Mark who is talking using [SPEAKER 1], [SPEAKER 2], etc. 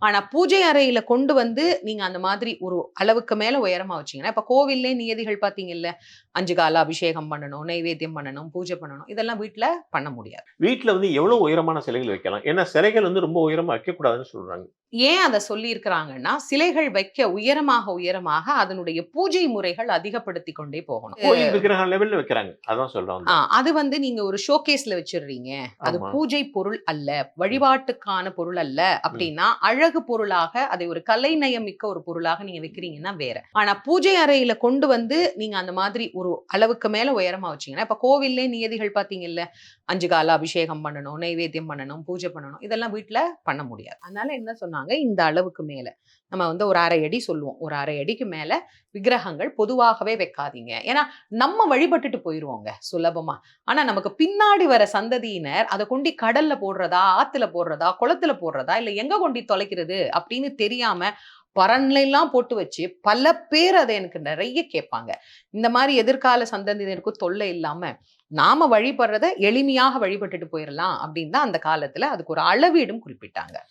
[SPEAKER 1] ஆனா பூஜை அறையில கொண்டு வந்து நீங்க அந்த மாதிரி ஒரு அளவுக்கு மேல உயரமா வச்சீங்கன்னா, இப்ப கோவில்லே நியதிகள் பார்த்தீங்கல்ல, 5 கால அபிஷேகம் பண்ணணும், நைவேத்தியம் பண்ணணும், பூஜை பண்ணணும். இதெல்லாம் வீட்ல பண்ண முடியாது.
[SPEAKER 2] வீட்ல வந்து எவ்வளவு உயரமான சிலைகள் வைக்கலாம்? ஏன்னா சிலைகள் வந்து ரொம்ப உயரமா வைக்கக்கூடாதுன்னு சொல்றாங்க.
[SPEAKER 1] ஏன் அத சொல்லியிருக்கிறாங்கன்னா, சிலைகள் வைக்க உயரமாக, உயரமாக அதனுடைய பூஜை முறைகள் அதிகப்படுத்திக் கொண்டே போகணும்.
[SPEAKER 2] கோயில் விக்கிரகம் லெவல்ல வைக்கிறாங்க. அதான் சொல்ல வந்தேன்.
[SPEAKER 1] அது வந்து நீங்க ஒரு ஷோகேஸ்ல வச்சுடுறீங்க. அது
[SPEAKER 2] ஆமா.
[SPEAKER 1] பூஜை பொருள் அல்ல,
[SPEAKER 2] ம்,
[SPEAKER 1] வழிபாட்டுக்கான பொருள் அல்ல
[SPEAKER 2] ம்.
[SPEAKER 1] அப்டின்னா, அழகு பொருளாக அதை ஒரு கலைநயம் மிக்க ஒரு பொருளாக நீங்க வைக்கிறீங்கன்னா வேற. ஆனா பூஜை அறையில கொண்டு வந்து நீங்க அந்த மாதிரி ஒரு அளவுக்கு மேல உயரமா வச்சீங்கன்னா, இப்ப கோவில்லே நியதிகள் பார்த்தீங்கல்ல, 5 கால அபிஷேகம் பண்ணணும், நைவேத்தியம் பண்ணணும், பூஜை பண்ணணும். இதெல்லாம் வீட்ல பண்ண முடியாது. அதனால என்ன சொன்னாங்க, இந்த அளவுக்கு மேல. நம்ம வந்து ஒரு 1/2 அடி சொல்லுவோம். ஒரு 1/2 அடிக்கு மேல விக்கிரகங்கள் பொதுவாகவே வைக்காதீங்க. ஏன்னா, நம்ம வழிபட்டுட்டு போயிருவோங்க சுலபமா. ஆனா நமக்கு பின்னாடி வர சந்ததியினர் அத கொண்டி கடல்ல போடுறதா, ஆத்துல போடுறதா, குளத்துல போடுறதா, இல்ல எங்க கொண்டி தொலைக்கிறது அப்படின்னு தெரியாம பரன்லாம் போட்டு வச்சு பல பேர் அத எனக்கு நெறைய கேட்பாங்க. இந்த மாரி எதிர்கால சந்ததியினருக்கும் தொல்லை இல்லாம, நாம வழிபடுறத எளிமையாக வழிபட்டுட்டு போயிரலாம் அப்படின்னு தான் அந்த காலத்துல அதுக்கு ஒரு அளவீடும் குறிப்பிட்டாங்க.